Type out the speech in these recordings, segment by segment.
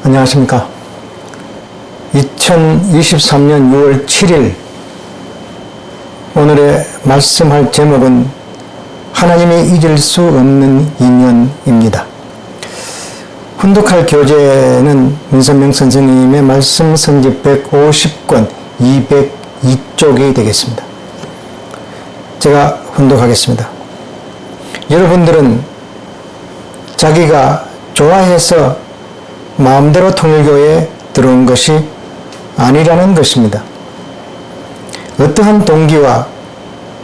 안녕하십니까. 2023년 6월 7일 오늘의 말씀할 제목은 하나님이 잊을 수 없는 인연입니다. 훈독할 교재는 문선명 선생님의 말씀 선집 150권 202쪽이 되겠습니다. 제가 훈독하겠습니다. 여러분들은 자기가 좋아해서 마음대로 통일교에 들어온 것이 아니라는 것입니다. 어떠한 동기와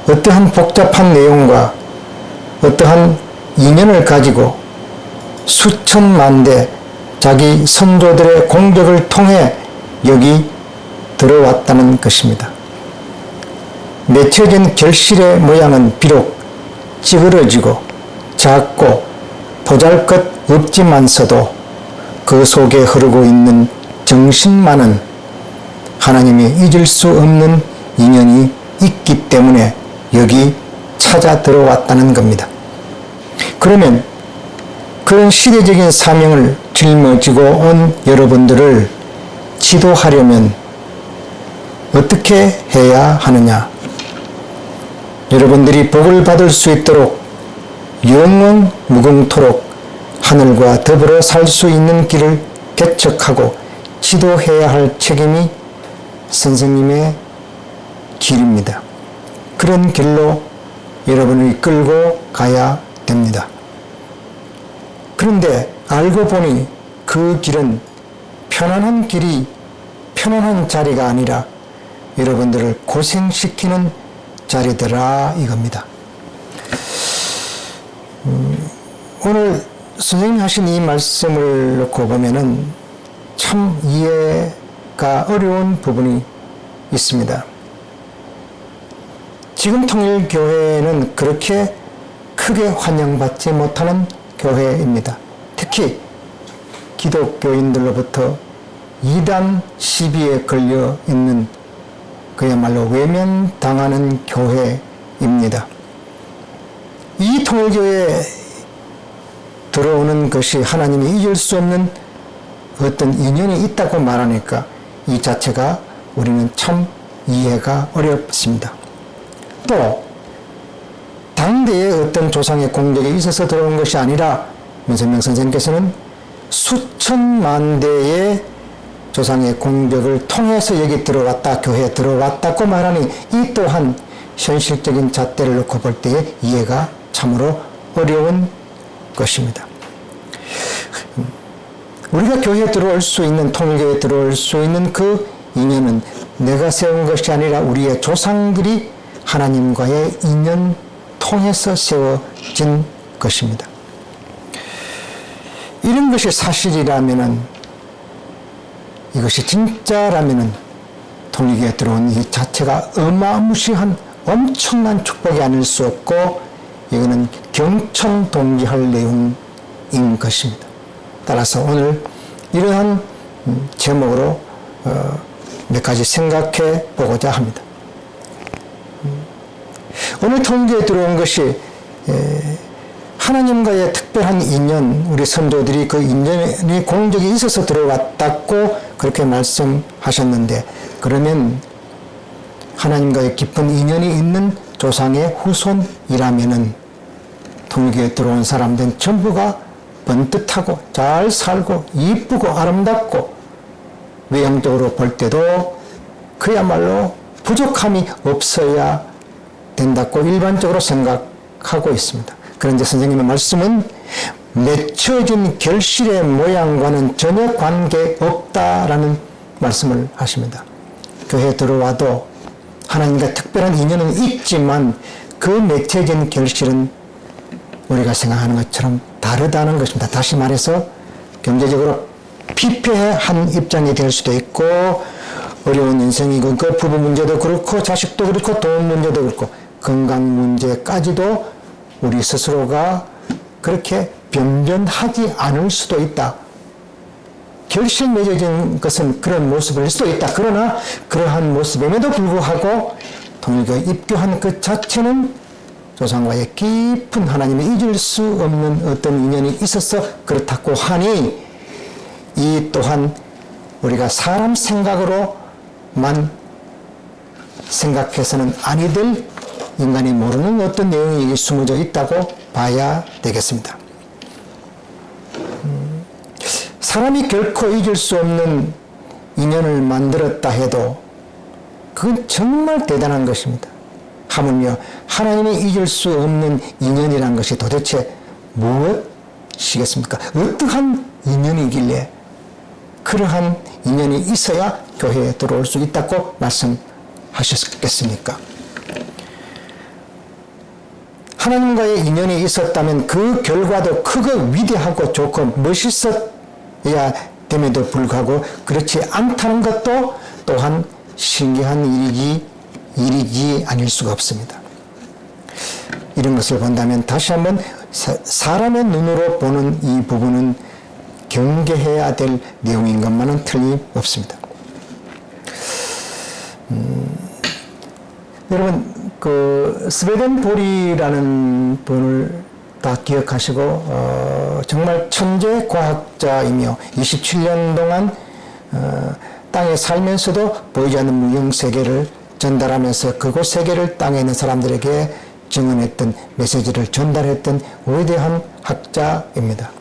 어떠한 복잡한 내용과 어떠한 인연을 가지고 수천만 대 자기 선조들의 공적을 통해 여기 들어왔다는 것입니다. 맺혀진 결실의 모양은 비록 찌그러지고 작고 보잘것없지만서도 그 속에 흐르고 있는 정신만은 하나님이 잊을 수 없는 인연이 있기 때문에 여기 찾아 들어왔다는 겁니다. 그러면 그런 시대적인 사명을 짊어지고 온 여러분들을 지도하려면 어떻게 해야 하느냐? 여러분들이 복을 받을 수 있도록 영원 무궁토록 하늘과 더불어 살 수 있는 길을 개척하고 지도해야 할 책임이 선생님의 길입니다. 그런 길로 여러분을 이끌고 가야 됩니다. 그런데 알고 보니 그 길은 편안한 길이 편안한 자리가 아니라 여러분들을 고생시키는 자리더라 이겁니다. 오늘 선생님이 하신 이 말씀을 놓고 보면은 참 이해가 어려운 부분이 있습니다. 지금 통일교회는 그렇게 크게 환영받지 못하는 교회입니다. 특히 기독교인들로부터 이단 시비에 걸려 있는 그야말로 외면당하는 교회입니다. 이 통일교회에 들어오는 것이 하나님이 잊을 수 없는 어떤 인연이 있다고 말하니까 이 자체가 우리는 참 이해가 어렵습니다. 또 당대의 어떤 조상의 공덕이 있어서 들어온 것이 아니라 문선명 선생님께서는 수천만 대의 조상의 공덕을 통해서 여기 들어왔다, 교회에 들어왔다고 말하니 이 또한 현실적인 잣대를 놓고 볼 때의 이해가 참으로 어려운 것입니다. 우리가 교회에 들어올 수 있는, 통일교회에 들어올 수 있는 그 인연은 내가 세운 것이 아니라 우리의 조상들이 하나님과의 인연 통해서 세워진 것입니다. 이런 것이 사실이라면은, 이것이 진짜라면은 통일교회에 들어온 이 자체가 어마무시한 엄청난 축복이 아닐 수 없고 이거는 경천동지할 내용인 것입니다. 따라서 오늘 이러한 제목으로 몇 가지 생각해 보고자 합니다. 오늘 통일교회에 들어온 것이 하나님과의 특별한 인연, 우리 선조들이 그 인연이 공적이 있어서 들어왔다고 그렇게 말씀하셨는데, 그러면 하나님과의 깊은 인연이 있는 조상의 후손이라면은 통일교회에 들어온 사람들은 전부가 번듯하고 잘 살고 이쁘고 아름답고 외형적으로 볼 때도 그야말로 부족함이 없어야 된다고 일반적으로 생각하고 있습니다. 그런데 선생님의 말씀은 맺혀진 결실의 모양과는 전혀 관계없다라는 말씀을 하십니다. 교회에 들어와도 하나님과 특별한 인연은 있지만 그 맺혀진 결실은 우리가 생각하는 것처럼 다르다는 것입니다. 다시 말해서 경제적으로 피폐한 입장이 될 수도 있고 어려운 인생이고 그 부부 문제도 그렇고 자식도 그렇고 돈 문제도 그렇고 건강 문제까지도 우리 스스로가 그렇게 변변하지 않을 수도 있다. 결실 맺어진 것은 그런 모습일 수도 있다. 그러나 그러한 모습임에도 불구하고 통일교에 입교한 그 자체는 조상과의 깊은 하나님이 잊을 수 없는 어떤 인연이 있어서 그렇다고 하니 이 또한 우리가 사람 생각으로만 생각해서는 아니 될 인간이 모르는 어떤 내용이 숨어져 있다고 봐야 되겠습니다. 사람이 결코 이길 수 없는 인연을 만들었다 해도 그건 정말 대단한 것입니다. 하물며 하나님이 이길 수 없는 인연이란 것이 도대체 무엇이겠습니까? 어떠한 인연이길래 그러한 인연이 있어야 교회에 들어올 수 있다고 말씀하셨겠습니까? 하나님과의 인연이 있었다면 그 결과도 크고 위대하고 좋고 멋있어야 됨에도 불구하고 그렇지 않다는 것도 또한 신기한 일이지 아닐 수가 없습니다. 이런 것을 본다면 다시 한번 사람의 눈으로 보는 이 부분은 경계해야 될 내용인 것만은 틀림없습니다. 여러분 그 스웨덴볼이라는 분을 다 기억하시고 정말 천재 과학자이며 27년 동안 땅에 살면서도 보이지 않는 무형 세계를 전달하면서 그곳 세계를 땅에 있는 사람들에게 증언했던 메시지를 전달했던 위대한 학자입니다.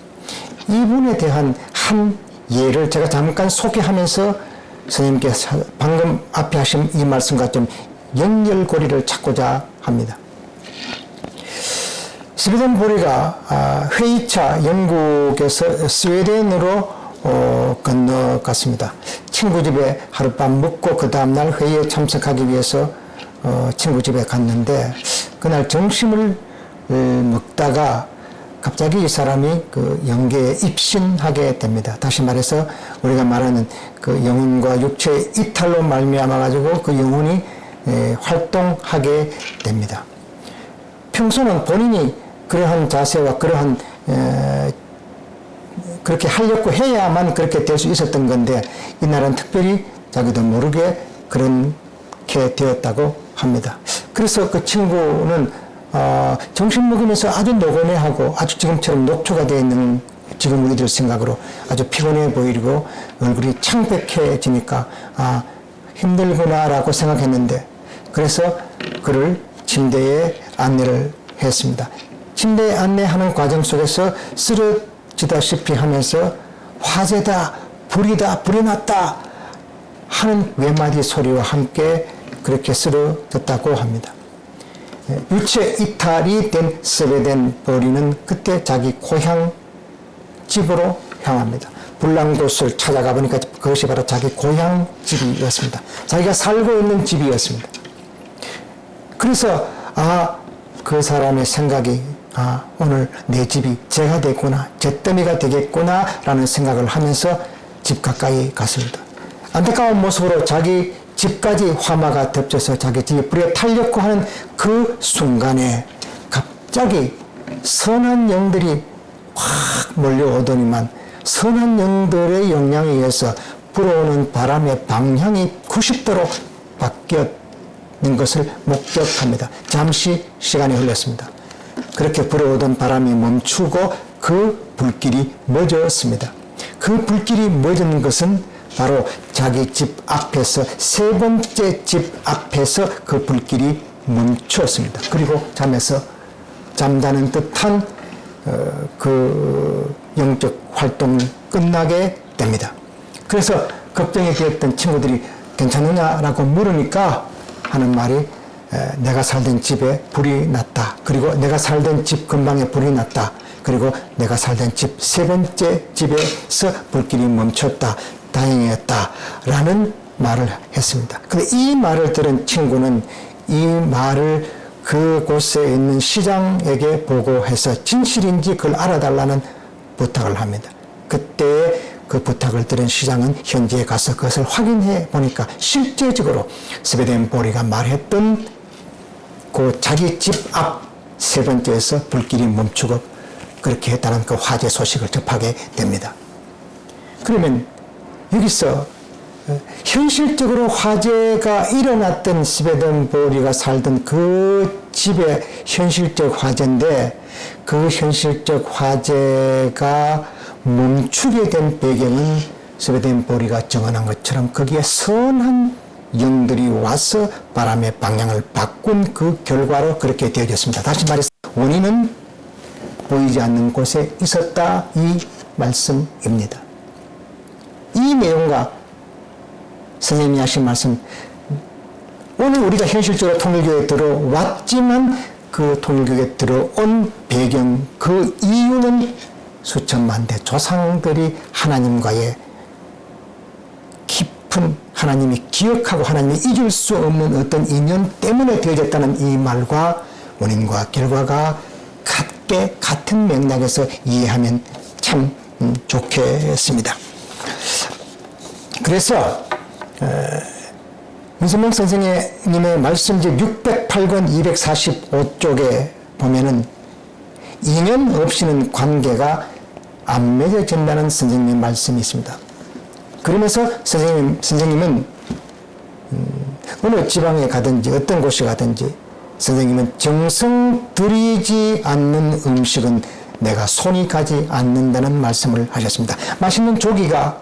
이분에 대한 한 예를 제가 잠깐 소개하면서 선생님께서 방금 앞에 하신 이 말씀과 좀 연결고리를 찾고자 합니다. 스웨덴볼이가 회의차 영국에서 스웨덴으로 건너갔습니다. 친구 집에 하룻밤 묵고 그 다음날 회의에 참석하기 위해서 친구 집에 갔는데 그날 점심을 먹다가 갑자기 이 사람이 그 영계에 입신하게 됩니다. 다시 말해서 우리가 말하는 그 영혼과 육체의 이탈로 말미암아 가지고 그 영혼이 활동하게 됩니다. 평소는 본인이 그러한 자세와 그러한 그렇게 하려고 해야만 그렇게 될 수 있었던 건데 이날은 특별히 자기도 모르게 그렇게 되었다고 합니다. 그래서 그 친구는 점심 먹으면서 아주 노곤해하고 아주 지금처럼 녹초가 되어 있는 지금 우리들 생각으로 아주 피곤해 보이고 얼굴이 창백해지니까 힘들구나라고 생각했는데 그래서 그를 침대에 안내를 했습니다. 침대에 안내하는 과정 속에서 쓰러지다시피 하면서 화재다, 불이다, 불이 났다 하는 외마디 소리와 함께 그렇게 쓰러졌다고 합니다. 유체 이탈이 된 스웨덴볼이는 그때 자기 고향 집으로 향합니다. 불난 곳을 찾아가 보니까 그것이 바로 자기 고향 집이었습니다. 자기가 살고 있는 집이었습니다. 그래서 그 사람의 생각이 오늘 내 집이 제가 됐구나, 제 더미가 되겠구나 라는 생각을 하면서 집 가까이 갔습니다. 안타까운 모습으로 자기 집까지 화마가 덮쳐서 자기 집이 불에 타려고 하는 그 순간에 갑자기 선한 영들이 확 몰려오더니만 선한 영들의 영향에 의해서 불어오는 바람의 방향이 90도로 바뀌었는 것을 목격합니다. 잠시 시간이 흘렀습니다. 그렇게 불어오던 바람이 멈추고 그 불길이 멎었습니다. 그 불길이 멎은 것은 바로 자기 집 앞에서 세 번째 집 앞에서 그 불길이 멈추었습니다. 그리고 잠에서 잠자는 듯한 그 영적 활동을 끝나게 됩니다. 그래서 걱정이 되었던 친구들이 괜찮느냐라고 물으니까 하는 말이 내가 살던 집에 불이 났다. 그리고 내가 살던 집 근방에 불이 났다. 그리고 내가 살던 집 세 번째 집에서 불길이 멈췄다. 다행이었다. 라는 말을 했습니다. 근데 이 말을 들은 친구는 이 말을 그곳에 있는 시장에게 보고해서 진실인지 그걸 알아달라는 부탁을 합니다. 그때 그 부탁을 들은 시장은 현지에 가서 그것을 확인해 보니까 실제적으로 스웨덴볼이가 말했던 그 자기 집 앞 세 번째에서 불길이 멈추고 그렇게 했다는 그 화재 소식을 접하게 됩니다. 그러면 여기서 현실적으로 화재가 일어났던 스웨덴볼이가 살던 그 집의 현실적 화재인데 그 현실적 화재가 멈추게 된 배경은 스웨덴보리가 정언한 것처럼 거기에 선한 영들이 와서 바람의 방향을 바꾼 그 결과로 그렇게 되어졌습니다. 다시 말해서 원인은 보이지 않는 곳에 있었다, 이 말씀입니다. 이 내용과 선생님이 하신 말씀, 오늘 우리가 현실적으로 통일교회에 들어왔지만 그 통일교회에 들어온 배경, 그 이유는 수천만 대 조상들이 하나님과의 깊은, 하나님이 기억하고 하나님이 잊을 수 없는 어떤 인연 때문에 되어졌다는 이 말과 원인과 결과가 같은 맥락에서 이해하면 참 좋겠습니다. 그래서 문선명 선생님의 말씀지 608권 245쪽에 보면은 인연 없이는 관계가 안 맺어진다는 선생님의 말씀이 있습니다. 그러면서 선생님은 어느 지방에 가든지 어떤 곳에 가든지 선생님은 정성 들이지 않는 음식은 내가 손이 가지 않는다는 말씀을 하셨습니다. 맛있는 조기가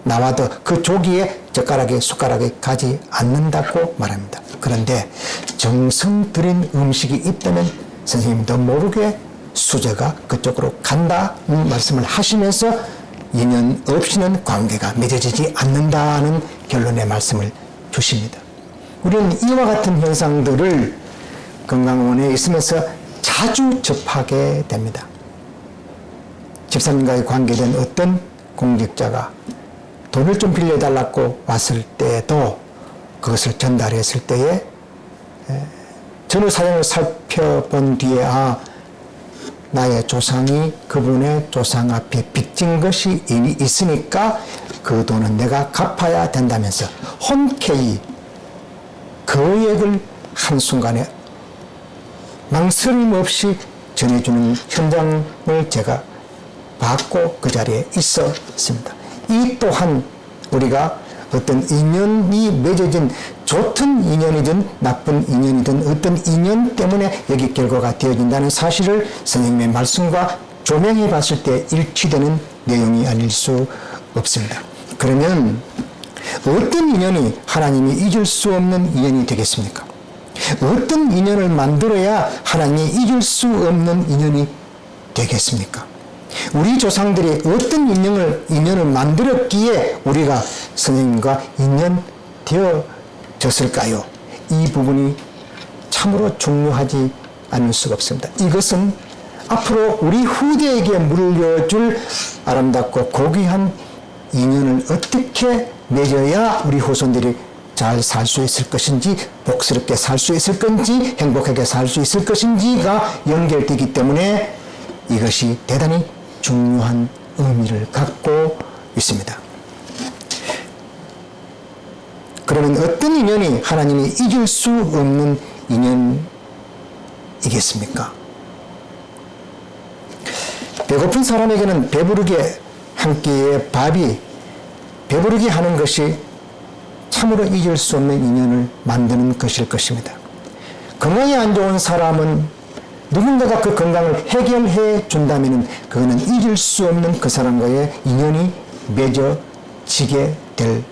나와도 그 조기에 젓가락에 숟가락에 가지 않는다고 말합니다. 그런데 정성 들인 음식이 있다면 선생님도 모르게 수저가 그쪽으로 간다는 말씀을 하시면서 인연 없이는 관계가 맺어지지 않는다는 결론의 말씀을 주십니다. 우리는 이와 같은 현상들을 건강원에 있으면서 자주 접하게 됩니다. 집사님과의 관계된 어떤 공직자가 돈을 좀 빌려달라고 왔을 때에도 그것을 전달했을 때에 전후 사정을 살펴본 뒤에 나의 조상이 그분의 조상 앞에 빚진 것이 이미 있으니까 그 돈은 내가 갚아야 된다면서 흔쾌히 거액을 한순간에 망설임 없이 전해주는 현장을 제가 봤고 그 자리에 있었습니다. 이 또한 우리가 어떤 인연이 맺어진 좋든 인연이든 나쁜 인연이든 어떤 인연 때문에 여기 결과가 되어진다는 사실을 선생님의 말씀과 조명해 봤을 때 일치되는 내용이 아닐 수 없습니다. 그러면 어떤 인연이 하나님이 잊을 수 없는 인연이 되겠습니까? 어떤 인연을 만들어야 하나님이 잊을 수 없는 인연이 되겠습니까? 우리 조상들이 어떤 인연을 만들었기에 우리가 선생님과 인연 되어졌을까요? 이 부분이 참으로 중요하지 않을 수가 없습니다. 이것은 앞으로 우리 후대에게 물려줄 아름답고 고귀한 인연을 어떻게 맺어야 우리 후손들이 잘 살 수 있을 것인지, 복스럽게 살 수 있을 건지, 행복하게 살 수 있을 것인지가 연결되기 때문에 이것이 대단히 중요한 의미를 갖고 있습니다. 그러면 어떤 인연이 하나님이 잊을 수 없는 인연이겠습니까? 배고픈 사람에게는 배부르게 한 끼의 밥이 배부르게 하는 것이 참으로 잊을 수 없는 인연을 만드는 것일 것입니다. 건강이 안 좋은 사람은 누군가가 그 건강을 해결해 준다면 그거는 잊을 수 없는 그 사람과의 인연이 맺어지게 될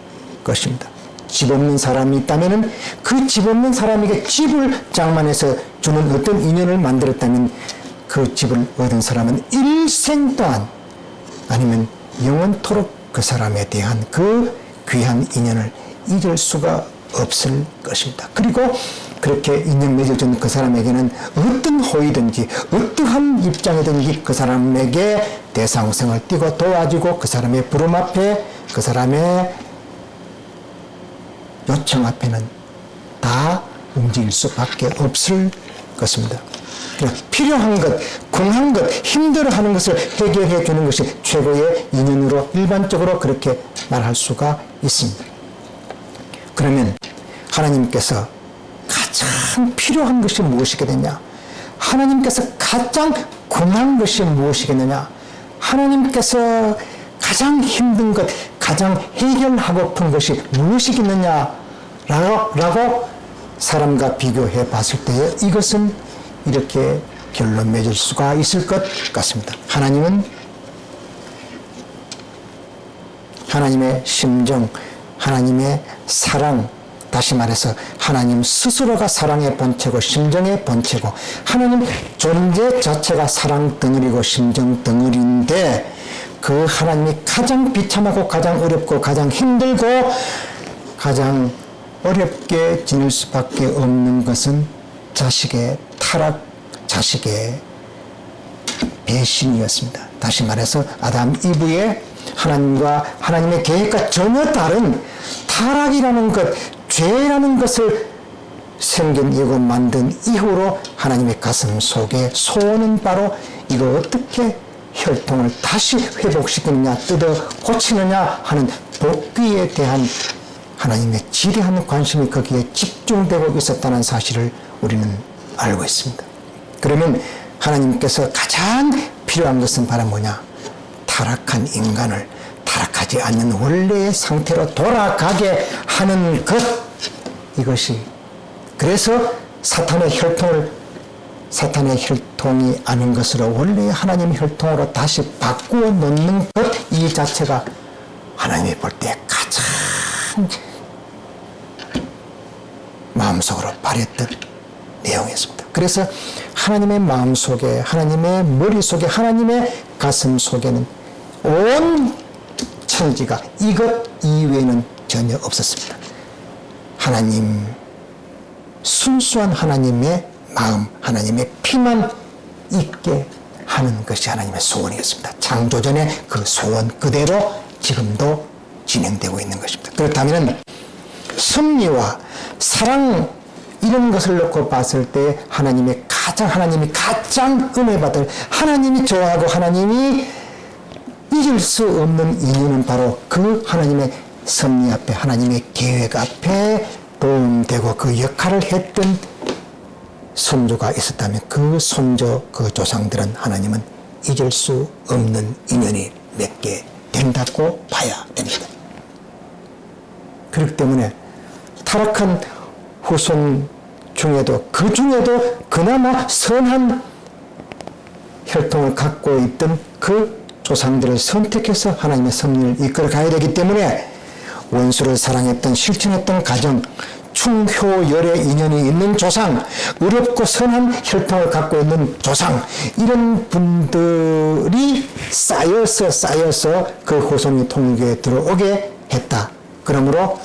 것입니다. 집 없는 사람이 있다면 그 집 없는 사람에게 집을 장만해서 주는 어떤 인연을 만들었다면 그 집을 얻은 사람은 일생 동안 아니면 영원토록 그 사람에 대한 그 귀한 인연을 잊을 수가 없을 것입니다. 그리고 그렇게 인연 맺어준 그 사람에게는 어떤 호의든지 어떠한 입장이든지 그 사람에게 대상성을 띠고 도와주고 그 사람의 부름 앞에 그 사람의 요청 앞에는 다 움직일 수밖에 없을 것입니다. 필요한 것, 궁한 것, 힘들어하는 것을 해결해 주는 것이 최고의 인연으로 일반적으로 그렇게 말할 수가 있습니다. 그러면 하나님께서 가장 필요한 것이 무엇이겠느냐? 하나님께서 가장 궁한 것이 무엇이겠느냐? 하나님께서 가장 힘든 것, 가장 해결하고픈 것이 무엇이겠느냐? 라고 사람과 비교해 봤을 때 이것은 이렇게 결론 맺을 수가 있을 것 같습니다. 하나님은 하나님의 심정, 하나님의 사랑, 다시 말해서 하나님 스스로가 사랑의 본체고 심정의 본체고 하나님 존재 자체가 사랑 덩어리고 심정 덩어리인데 그 하나님이 가장 비참하고 가장 어렵고 가장 힘들고 가장 어렵게 지낼 수밖에 없는 것은 자식의 타락, 자식의 배신이었습니다. 다시 말해서 아담 이브의 하나님과 하나님의 계획과 전혀 다른 타락이라는 것, 죄라는 것을 생겨내고 만든 이후로 하나님의 가슴 속에 소원은 바로 이거 어떻게 혈통을 다시 회복시키느냐, 뜯어 고치느냐 하는 복귀에 대한 하나님의 지대한 관심이 거기에 집중되고 있었다는 사실을 우리는 알고 있습니다. 그러면 하나님께서 가장 필요한 것은 바로 뭐냐? 타락한 인간을 타락하지 않는 원래의 상태로 돌아가게 하는 것, 이것이 그래서 사탄의 혈통이 아닌 것으로 원래의 하나님의 혈통으로 다시 바꾸어 놓는 것, 이 자체가 하나님이 볼 때 가장 마음속으로 바랬던 내용이었습니다. 그래서 하나님의 마음속에, 하나님의 머릿속에, 하나님의 가슴 속에는 온 천지가 이것 이외에는 전혀 없었습니다. 하나님, 순수한 하나님의 마음, 하나님의 피만 있게 하는 것이 하나님의 소원이었습니다. 창조전의 그 소원 그대로 지금도 진행되고 있는 것입니다. 그렇다면 섭리와 사랑 이런 것을 놓고 봤을 때 하나님이 가장 은혜 받을, 하나님이 좋아하고 하나님이 잊을 수 없는 인연은 바로 그 하나님의 섭리 앞에, 하나님의 계획 앞에 도움되고 그 역할을 했던 선조가 있었다면 그 선조, 그 조상들은 하나님은 잊을 수 없는 인연이 맺게 된다고 봐야 됩니다. 그렇기 때문에 타락한 후손 중에도, 그 중에도 그나마 선한 혈통을 갖고 있던 그 조상들을 선택해서 하나님의 섭리를 이끌어 가야 되기 때문에 원수를 사랑했던, 실천했던 가정, 충효열의 인연이 있는 조상, 의롭고 선한 혈통을 갖고 있는 조상, 이런 분들이 쌓여서 그 후손이 통일교에 들어오게 했다. 그러므로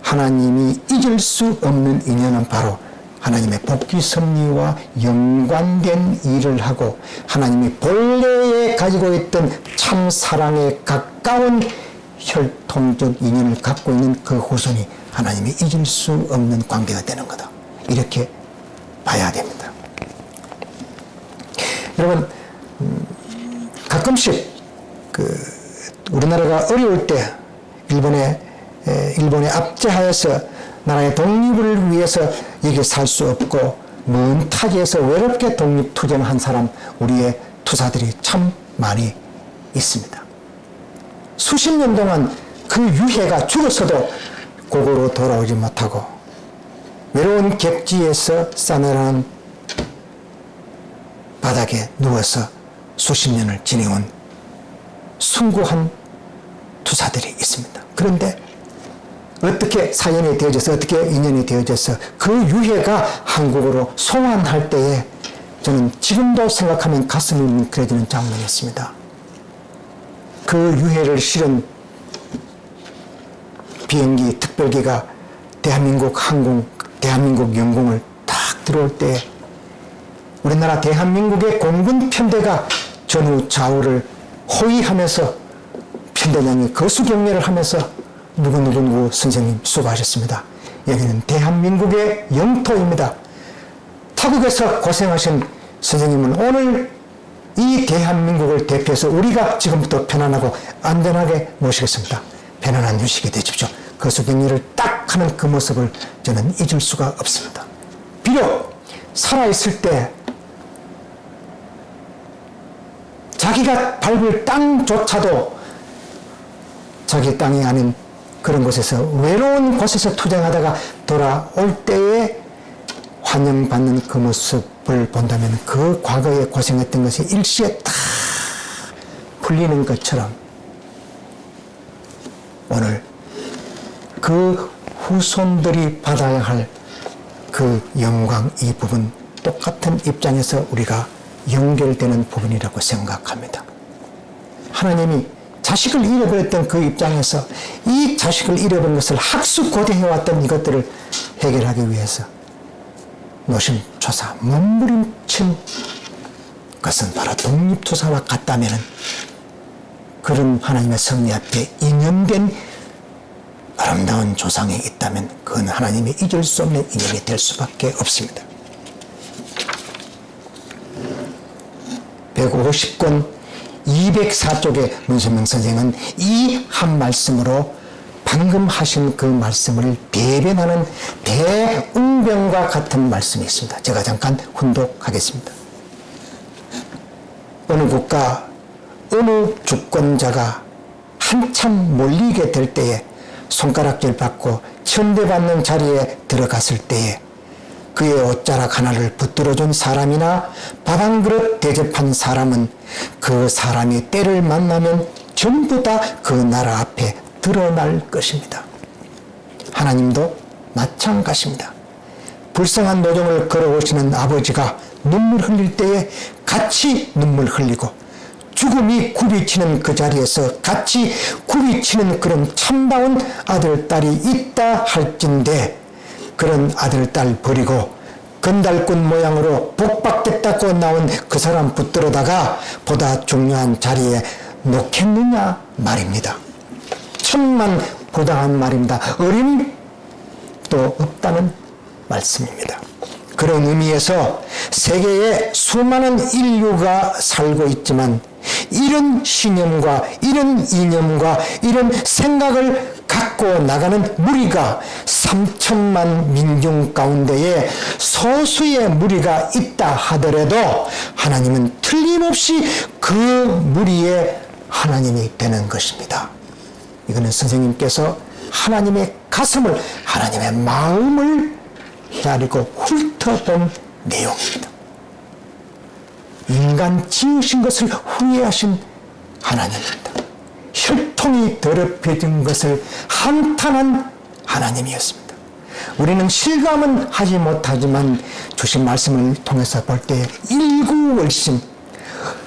하나님이 잊을 수 없는 인연은 바로 하나님의 복귀 섭리와 연관된 일을 하고 하나님이 본래에 가지고 있던 참 사랑에 가까운 혈통적 인연을 갖고 있는 그 후손이 하나님이 잊을 수 없는 관계가 되는 거다. 이렇게 봐야 됩니다. 여러분, 가끔씩 우리나라가 어려울 때 일본에 압제하여서 나라의 독립을 위해서 여기 살 수 없고 먼 타지에서 외롭게 독립투쟁한 사람, 우리의 투사들이 참 많이 있습니다. 수십 년 동안 그 유해가 죽었어도 고고로 돌아오지 못하고 외로운 객지에서 싸늘한 바닥에 누워서 수십 년을 지내온 숭고한 투사들이 있습니다. 그런데 어떻게 사연이 되어져서, 어떻게 인연이 되어져서 그 유해가 한국으로 송환할 때에 저는 지금도 생각하면 가슴이 뭉클해지는 장면이었습니다. 그 유해를 실은 비행기, 특별기가 대한민국 영공을 딱 들어올 때 우리나라 대한민국의 공군 편대가 전후 좌우를 호위하면서 편대장이 거수경례를 하면서 누구 선생님 수고하셨습니다. 여기는 대한민국의 영토입니다. 타국에서 고생하신 선생님은 오늘 이 대한민국을 대표해서 우리가 지금부터 편안하고 안전하게 모시겠습니다. 편안한 휴식이 되십시오. 거수경례를 딱 하는 그 모습을 저는 잊을 수가 없습니다. 비록 살아있을 때 자기가 밟을 땅조차도 자기 땅이 아닌 그런 곳에서, 외로운 곳에서 투쟁하다가 돌아올 때에 환영받는 그 모습을 본다면 그 과거에 고생했던 것이 일시에 다 풀리는 것처럼 오늘 그 후손들이 받아야 할 그 영광, 이 부분 똑같은 입장에서 우리가 연결되는 부분이라고 생각합니다. 하나님이 자식을 잃어버렸던 그 입장에서 이 자식을 잃어버린 것을 학수고대해왔던 이것들을 해결하기 위해서 노심초사 몸부림친 것은 바로 독립투사와 같다면은 그런 하나님의 섭리 앞에 인연된 아름다운 조상이 있다면 그건 하나님의 잊을 수 없는 인연이 될 수밖에 없습니다. 150권 204쪽의 문선명 선생은 이 한 말씀으로 방금 하신 그 말씀을 대변하는 대웅변과 같은 말씀이 있습니다. 제가 잠깐 훈독하겠습니다. 어느 국가, 어느 주권자가 한참 몰리게 될 때에 손가락질 받고 천대받는 자리에 들어갔을 때에 그의 옷자락 하나를 붙들어준 사람이나 밥 한 그릇 대접한 사람은 그 사람이 때를 만나면 전부 다 그 나라 앞에 드러날 것입니다. 하나님도 마찬가지입니다. 불쌍한 노정을 걸어오시는 아버지가 눈물 흘릴 때에 같이 눈물 흘리고 죽음이 굽이치는 그 자리에서 같이 굽이치는 그런 참다운 아들, 딸이 있다 할진대 그런 아들, 딸 버리고 건달꾼 모양으로 복받겠다고 나온 그 사람 붙들어다가 보다 중요한 자리에 놓겠느냐 말입니다. 천만 부당한 말입니다. 어림도 없다는 말씀입니다. 그런 의미에서 세계에 수많은 인류가 살고 있지만 이런 신념과 이런 이념과 이런 생각을 갖고 나가는 무리가 3천만 민중 가운데에 소수의 무리가 있다 하더라도 하나님은 틀림없이 그 무리의 하나님이 되는 것입니다. 이거는 선생님께서 하나님의 가슴을, 하나님의 마음을 헤아리고 훑어본 내용입니다. 인간 지으신 것을 후회하신 하나님입니다. 혈통이 더럽혀진 것을 한탄한 하나님이었습니다. 우리는 실감은 하지 못하지만 주신 말씀을 통해서 볼 때 일구월심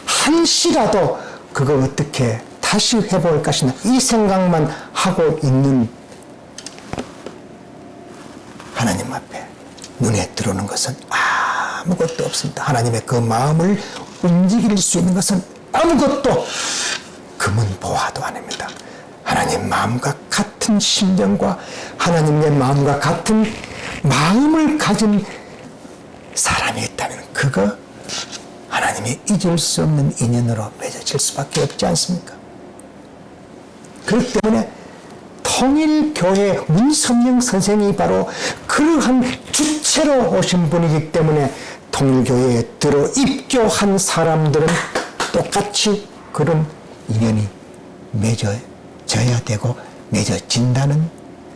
한시라도 그거 어떻게 다시 해볼 것이나 이 생각만 하고 있는 하나님 앞에 눈에 들어오는 것은 아무것도 없습니다. 하나님의 그 마음을 움직일 수 있는 것은 아무것도 금은보화도 아닙니다. 하나님 마음과 같은 심정과 하나님의 마음과 같은 마음을 가진 사람이 있다면 그거 하나님이 잊을 수 없는 인연으로 맺어질 수밖에 없지 않습니까? 그렇기 때문에 통일교회 문선명 선생이 바로 그러한 주체로 오신 분이기 때문에 통일교회에 들어 입교한 사람들은 똑같이 그런 인연이 맺어져야 되고 맺어진다는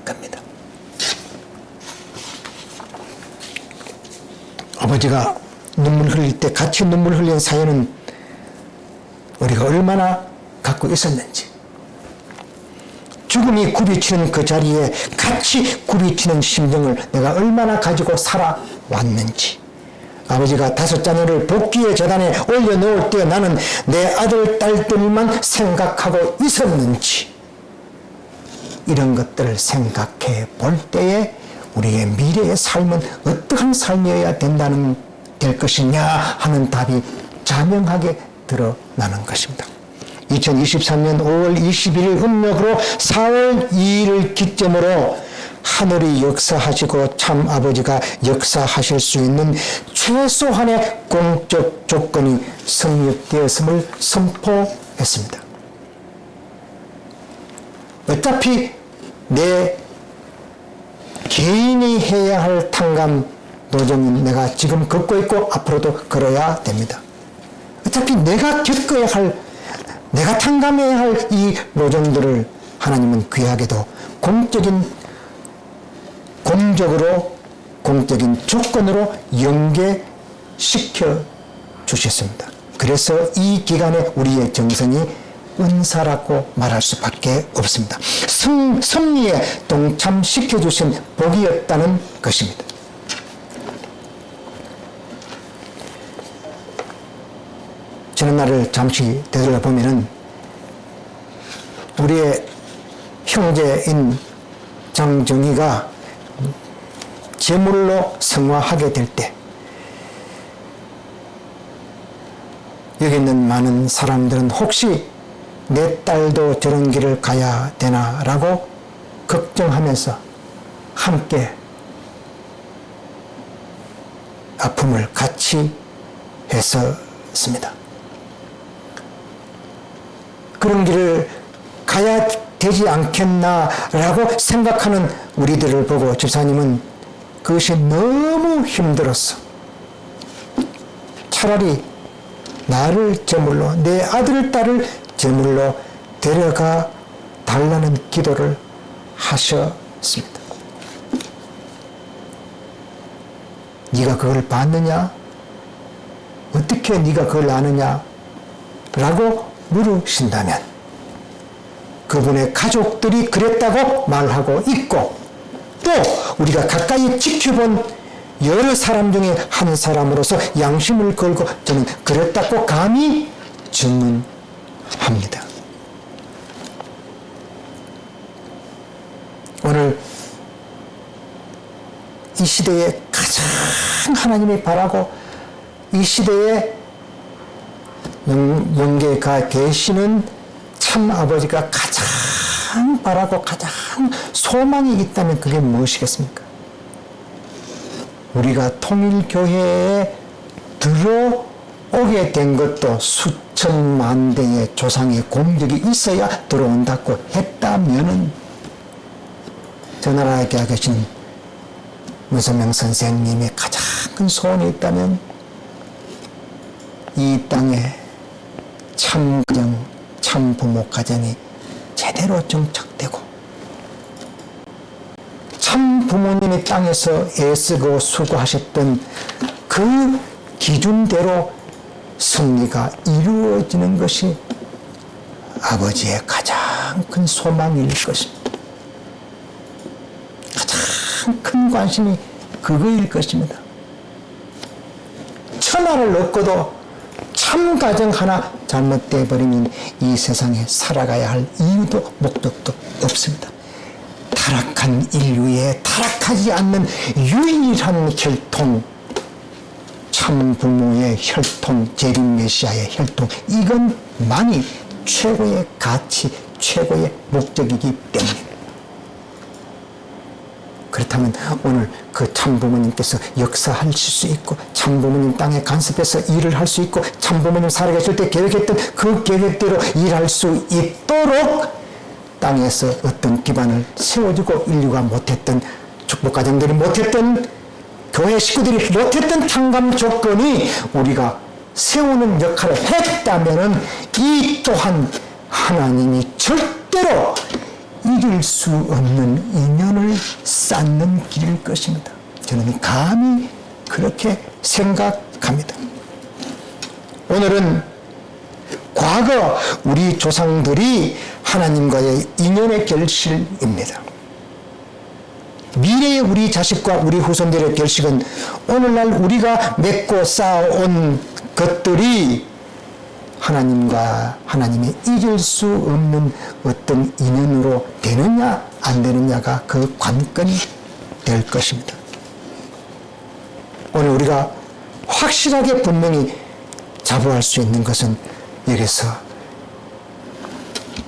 겁니다. 아버지가 눈물 흘릴 때 같이 눈물 흘린 사연은 우리가 얼마나 갖고 있었는지, 죽음이 굽이치는 그 자리에 같이 굽이치는 심정을 내가 얼마나 가지고 살아왔는지, 아버지가 5자녀를 복귀의 재단에 올려놓을 때 나는 내 아들, 딸들만 생각하고 있었는지, 이런 것들을 생각해 볼 때에 우리의 미래의 삶은 어떠한 삶이어야 될 것이냐 하는 답이 자명하게 드러나는 것입니다. 2023년 5월 21일 음력으로 4월 2일을 기점으로 하늘이 역사하시고 참 아버지가 역사하실 수 있는 최소한의 공적 조건이 성립되었음을 선포했습니다. 어차피 내 개인이 해야 할 탕감 노정은 내가 지금 걷고 있고 앞으로도 걸어야 됩니다. 어차피 내가 겪어야 할, 내가 탕감해야 할 이 노정들을 하나님은 귀하게도 공적인 조건으로 연계시켜 주셨습니다. 그래서 이 기간에 우리의 정성이 은사라고 말할 수밖에 없습니다. 승리에 동참시켜 주신 복이었다는 것입니다. 지난날을 잠시 되돌아보면은 우리의 형제인 장정희가 제물로 성화하게 될 때 여기 있는 많은 사람들은 혹시 내 딸도 저런 길을 가야 되나라고 걱정하면서 함께 아픔을 같이 했었습니다. 그런 길을 가야 되지 않겠나라고 생각하는 우리들을 보고 집사님은 그것이 너무 힘들었어. 차라리 나를 제물로, 내 아들, 딸을 제물로 데려가 달라는 기도를 하셨습니다. 네가 그걸 봤느냐? 어떻게 네가 그걸 아느냐? 라고 물으신다면 그분의 가족들이 그랬다고 말하고 있고, 또 우리가 가까이 지켜본 여러 사람 중에 한 사람으로서 양심을 걸고 저는 그랬다고 감히 증언합니다. 오늘 이 시대에 가장 하나님이 바라고 이 시대에 영계가 계시는 참 아버지가 가장 바라고 가장 소망이 있다면 그게 무엇이겠습니까? 우리가 통일교회에 들어오게 된 것도 수천만 대의 조상의 공덕이 있어야 들어온다고 했다면은 저 나라에 계신 문선명 선생님의 가장 큰 소원이 있다면 이 땅에 참 가정, 참 부모 가정이 제대로 정착되고 참 부모님이 땅에서 애쓰고 수고하셨던 그 기준대로 승리가 이루어지는 것이 아버지의 가장 큰 소망일 것입니다. 가장 큰 관심이 그거일 것입니다. 천하를 얻고도 참 가정 하나 잘못돼 버리면 이 세상에 살아가야 할 이유도 목적도 없습니다. 타락한 인류에 타락하지 않는 유일한 혈통, 참 부모의 혈통, 재림 메시아의 혈통, 이것만이 최고의 가치, 최고의 목적이기 때문입니다. 그렇다면 오늘 그 참부모님께서 역사하실 수 있고 참부모님 땅에 간섭해서 일을 할 수 있고 참부모님 살아계실 때 계획했던 그 계획대로 일할 수 있도록 땅에서 어떤 기반을 세워주고 인류가 못했던 축복가정들이 못했던 교회 식구들이 못했던 창감 조건이 우리가 세우는 역할을 했다면은 이 또한 하나님이 절대로 이길 수 없는 인연을 쌓는 길일 것입니다. 저는 감히 그렇게 생각합니다. 오늘은 과거 우리 조상들이 하나님과의 인연의 결실입니다. 미래의 우리 자식과 우리 후손들의 결실은 오늘날 우리가 맺고 쌓아온 것들이 하나님이 잊을 수 없는 어떤 인연으로 되느냐 안 되느냐가 그 관건이 될 것입니다. 오늘 우리가 확실하게 분명히 자부할 수 있는 것은 여기서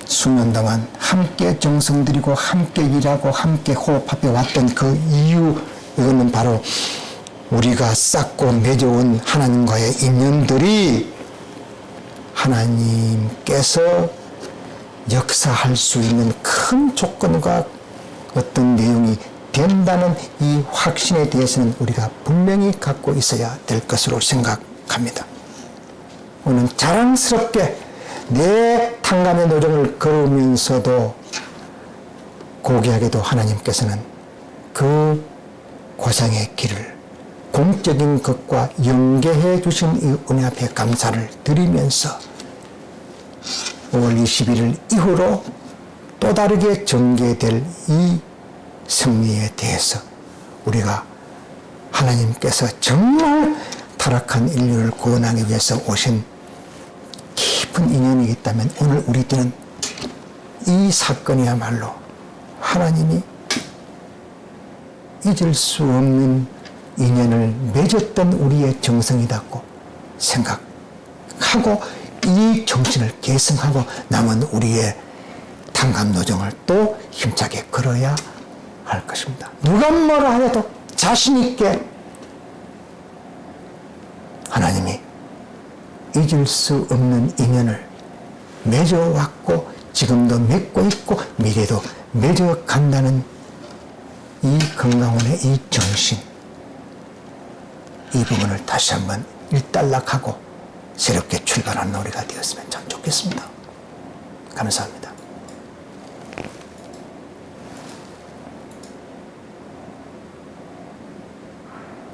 수년 동안 함께 정성 들이고 함께 일하고 함께 호흡하며 왔던 그 이유, 이거는 바로 우리가 쌓고 맺어온 하나님과의 인연들이 하나님께서 역사할 수 있는 큰 조건과 어떤 내용이 된다는 이 확신에 대해서는 우리가 분명히 갖고 있어야 될 것으로 생각합니다. 오늘 자랑스럽게 내 탕감의 노정을 걸으면서도 고귀하게도 하나님께서는 그 고생의 길을 공적인 것과 연계해 주신 이 은혜 앞에 감사를 드리면서 5월 21일 이후로 또 다르게 전개될 이 승리에 대해서 우리가 하나님께서 정말 타락한 인류를 구원하기 위해서 오신 깊은 인연이 있다면 오늘 우리들은 이 사건이야말로 하나님이 잊을 수 없는 인연을 맺었던 우리의 정성이다고 생각하고 이 정신을 계승하고 남은 우리의 단감노정을 또 힘차게 걸어야 할 것입니다. 누가 뭐라 해도 자신 있게 하나님이 잊을 수 없는 인연을 맺어왔고 지금도 맺고 있고 미래도 맺어간다는 이 건강원의 이 정신, 이 부분을 다시 한번 일단락하고 새롭게 출발하는 우리가 되었으면 참 좋겠습니다. 감사합니다.